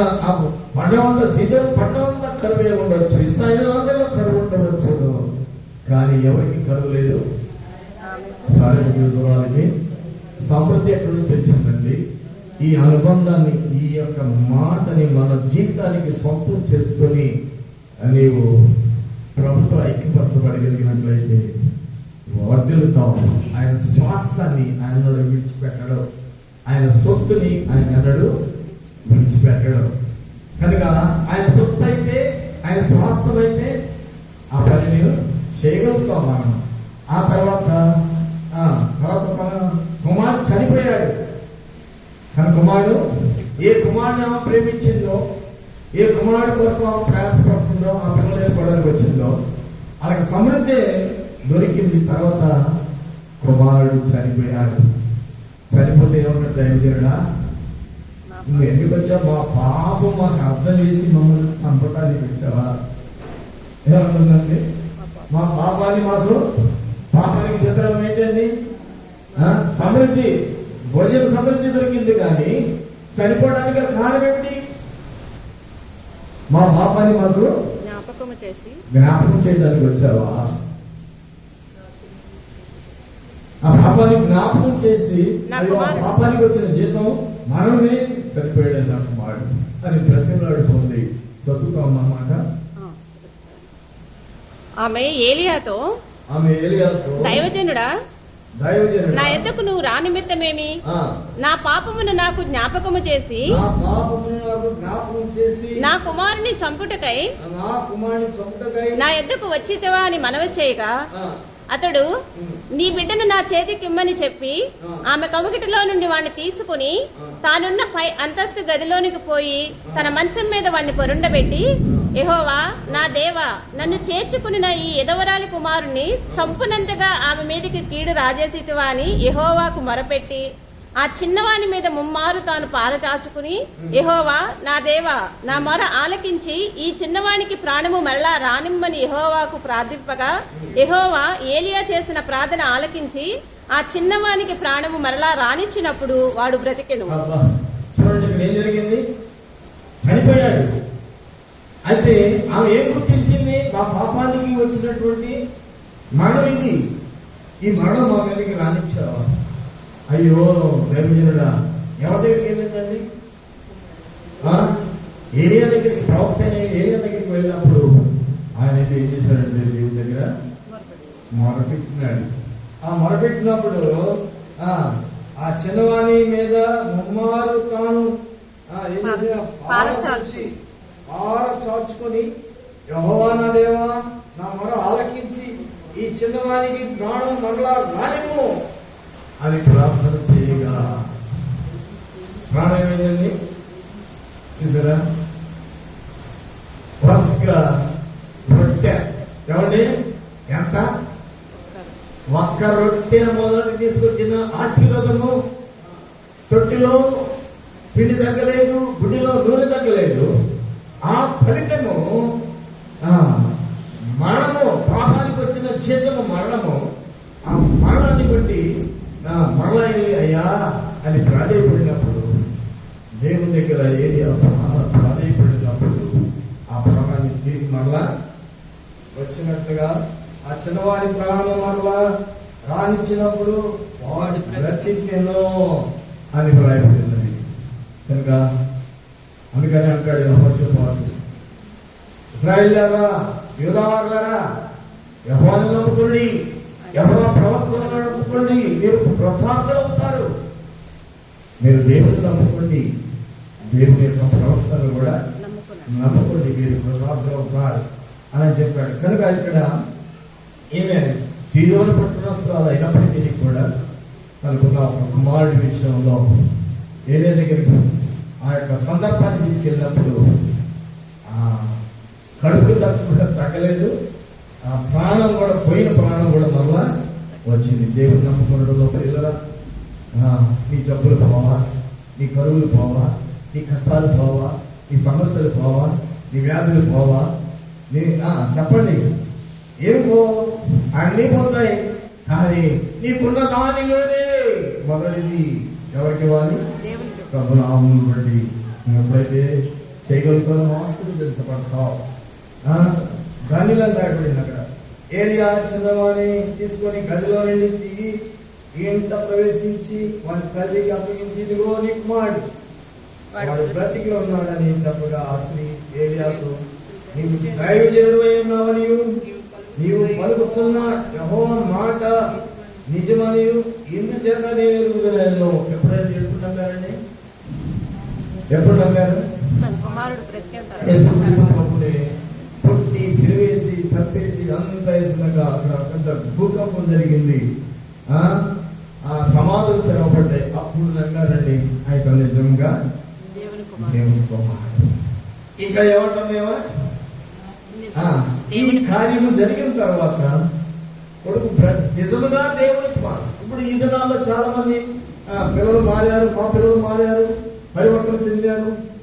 పట్టణమంతా సీతం, పట్టణమంతా కరువే ఉండవచ్చు, ఇశ్రాయేలు అందరిలో కరువు ఉండవచ్చు, కానీ ఎవరికి కరువు లేదు. సారీ, సమృద్ధి ఎక్కడి నుంచి వచ్చిందండి? ఈ అనుబంధాన్ని, ఈ యొక్క మాటని మన జీవితానికి సొంతం చేసుకొని నీవు ప్రభుత్వ ఐక్యపరచబడగలిగినట్లయితే వర్ధిల్లుతావు. ఆయన స్వాస్థాన్ని ఆయన విడిచిపెట్టడం, ఆయన సొత్తుని ఆయన ఎన్నడూ విడిచిపెట్టడం. కనుక ఆయన సొత్తు అయితే, ఆయన స్వాస్థం అయితే ఆ పని చేయగలుగుతాం మనం. ఆ తర్వాత తన కుమారుడు చనిపోయాడు. తన కుమారుడు, ఏ కుమారుని ఆమె ప్రేమించిందో, ఏ కుమారుడు కొరకు ఆమె ప్రయాసపడుతుందో, ఆ పిల్లలు ఏర్పడడానికి వచ్చిందో, వాళ్ళకి సమృద్ధి దొరికింది. తర్వాత కుమారుడు చనిపోయాడు. చనిపోతే ఏమన్నాడు? దైవజనుడా, నువ్వు ఎందుకు వచ్చావు? మా పాపం మాకు అర్థం చేసి మమ్మల్ని చంపటానికి వచ్చావా? ఏమంటుందండి? మా పాపాన్ని మాకు, పాపానికి చిత్రం ఏంటండి? సమృద్ధి, భోజన సమృద్ధి దొరికింది, కానీ చనిపోవడానికి కారణం ఏమిటి? మా పాపాన్ని మాకు జ్ఞాపకము చేసి జ్ఞాపకం చేయడానికి వచ్చావా? ఆ పాపాన్ని జ్ఞాపకం చేసి అది ఆ పాపానికి వచ్చిన జీతం మనమే సరిపోయాడు నా కుమారుడు అని బ్రతిమలాడుతోంది. చదువుతామన్నమాట. ఆమె ఏలియాతో దైవజనుడా, నా యొద్దకు నువ్వు రా నిమిత్తమేమి? నా పాపమును నాకు జ్ఞాపకము చేసి నా కుమారుని చంపుటకై నా యొద్దకు వచ్చితివా అని మనవి చేయగా, అతడు నీ బిడ్డను నా చేతికిమ్మని చెప్పి ఆమె కవకిటిలో నుండి వాణ్ణి తీసుకుని తానున్న పై అంతస్తు గదిలోనికి పోయి తన మంచం మీద వాణ్ణి పొరుండబెట్టి, యెహోవా నా దేవా, నన్ను చేర్చుకున్న ఈ ఎదవరాలి కుమారుణ్ణి చంపునంతగా ఆమె మీదికి కీడు రాజేసితివా అని యెహోవాకు మొరపెట్టి ఆ చిన్నవాని మీద ముమ్మారు తాను పారచాచుకుని, యెహోవా నా దేవా, నా మొర ఆలకించి ఈ చిన్నవానికి ప్రాణము మరలా రానిమ్మని యెహోవాకు ప్రార్థింపగా, యెహోవా ఏలియా చేసిన ప్రార్థన ఆలకించి ఆ చిన్నవానికి ప్రాణము మరలా రానిచ్చినప్పుడు వాడు బ్రతికెను. చూడండి ఏం జరిగింది, చనిపోయాడు. అయితే ఆమె ఏం గుర్తించింది? మా పాపానికి వచ్చినటువంటి మరణం ఇది, ఈ మరణం మా మీదకి రానిచ్చావా? అయ్యో దైవజనుడా, ఎవరి దగ్గరికి వెళ్ళిందండి? ఏలియా దగ్గరికి, ప్రవక్త ఏలియా దగ్గరికి వెళ్ళినప్పుడు ఆయన ఏం చేశాడంటే దేవుడి దగ్గర మొరపెట్టినాడు. ఆ మొరపెట్టినప్పుడు ఆ చిన్నవాణి మీద ముమ్మారు తాను ఏం చేసిన చాచుకొని, యెహోవా నా దేవా, నా మొర ఆలకించి ఈ చిన్నవానికి ప్రాణం మరలా రానివ్వు అని ప్రార్థన చేయగా ప్రాణం ఏమైందండి? చూసారా? ఒక్క రొట్టె, ఏమండి ఎంత? ఒక్క రొట్టె మొదటి తీసుకొచ్చిన ఆశీర్వాదము. తొట్టిలో పిండి తగ్గలేదు, గుడిలో నూనె తగ్గలేదు. ఆ ఫలితము మరణము, పాపానికి వచ్చిన జీతము మరణము. ఆ మరణాన్ని బట్టి మరలా అయ్యా అని ప్రాధాయపడినప్పుడు, దేవుని దగ్గర ఏరియా ప్రాధాయపడినప్పుడు ఆ ప్రాణాన్ని తిరిగి మరలా వచ్చినట్టుగా ఆ చిన్నవారి ప్రాణం మరలా రానిచ్చినప్పుడు వాడి బ్రతికెను అని ప్రాయపడినది కనుక అందుకని అంటాడు యెహోషాపాతు, ఇశ్రాయేలులారా, యూదావారులారా, యెహోవాను నమ్ముకోండి, యెహోవా ప్రవక్తలను నమ్ముకోండి, మీరు కృతార్థులవుతారు. మీరు దేవుని నమ్ముకోండి, దేవుని యొక్క ప్రవక్తను కూడా నమ్ముకోండి, మీరు కృతార్థులవుతారు అని చెప్పాడు. కనుక ఇక్కడ ఈమె సీదోను పట్టణస్తురాలు అయినప్పటికీ కూడా తనకున్న ఒక కుమారుడి విషయంలో ఏలియా దగ్గరికి ఆ యొక్క సందర్భాన్ని తీసుకెళ్ళినప్పుడు కడుపు తగ్గలేదు, ఆ ప్రాణం కూడా, పోయిన ప్రాణం కూడా మరలా వచ్చింది. దేవుని నమ్ముకున్నలో పిల్లరా, నీ జబ్బులు పోవా, నీ కరువులు పోవా, నీ కష్టాలు పోవా, నీ సమస్యలు పోవా, నీ వ్యాధులు పోవా, నీ చెప్పండి ఏమి పోవు? అన్నీ పోతాయి. కానీ నీకున్న దానిలోనే మొదటిది ఎవరికి ఇవ్వాలి? ప్రభునామమును బట్టి నువ్వు ఎప్పుడైతే చేయగలుగుతానో ఆశీర్వదించబడతావు. గనిలను రాయబడింది అక్కడ. ఏలియా చిన్నవాణి తీసుకొని గదిలో నుండి దిగి ఇంట ప్రవేశించి వారి తల్లికి అప్పగించి, ఇదిగో నీ కుమారుడు, వాడు బ్రతికి ఉన్నాడని చెప్పగా ఆ స్త్రీ ఏలియాకు, నీవు దైవజనుడు అయి ఉన్నావని, నీవు పలుకుతున్న యెహోవా మాట నిజమని ఇందుచేత నేను ఎరుగుదలను. ఎప్పుడైనా ఎప్పుడు నమ్మారండి? ఎప్పుడు నమ్మారు? పుట్టి సిరివేసి చంపేసి అంత వేసినాక అక్కడ పెద్ద భూకంపం జరిగింది. ఆ సమాధులు తెరవబడ్డాయి. అప్పుడు నమ్మారండి అయితే నిజంగా దేవుని కుమారుడు. ఇక్కడ ఏమంటామేమో ఈ కార్యము జరిగిన తర్వాత కొడుకు నిజముగా దేవుని కుమారుడు. ఇప్పుడు ఈ దినాల్లో చాలా మంది పిల్లలు మారారు, మా పిల్లలు మారారు, పరివర్తన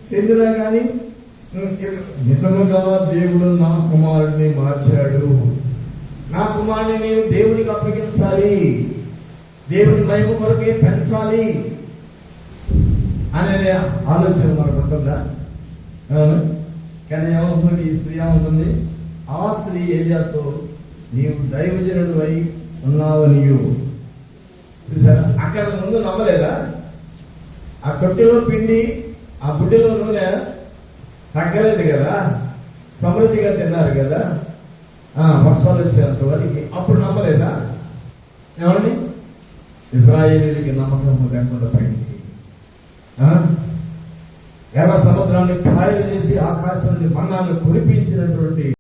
చెందినా కానీ నిజముగా దేవుడు నా కుమారుడిని మార్చాడు, నా కుమారుని నేను దేవునికి అప్పగించాలి, దేవుని మహిమ కొరకే పెంచాలి అనే ఆలోచన మనకు ఉంటుందా? కానీ ఏమవుతుంది, ఈ స్త్రీ ఏమవుతుంది, ఆ స్త్రీ ఏలియాతో నీవు దైవజనుడు అయి ఉన్నావు నీవు. చూసారా, అక్కడ ముందు నమ్మలేదా? ఆ తొట్టిలో పిండి ఆ బుడ్డిలో నూనె తగ్గలేదు కదా, సమృద్ధిగా తిన్నారు కదా, వర్షాలు వచ్చేంత వరకు. అప్పుడు నమ్మలేదా? ఏమండి, ఇశ్రాయేలీయులకి నమ్మకం లేకుండా పోయింది. ఎర్ర సముద్రాన్ని పాయలు చేసి ఆకాశం నుండి మన్నాను కురిపించినటువంటి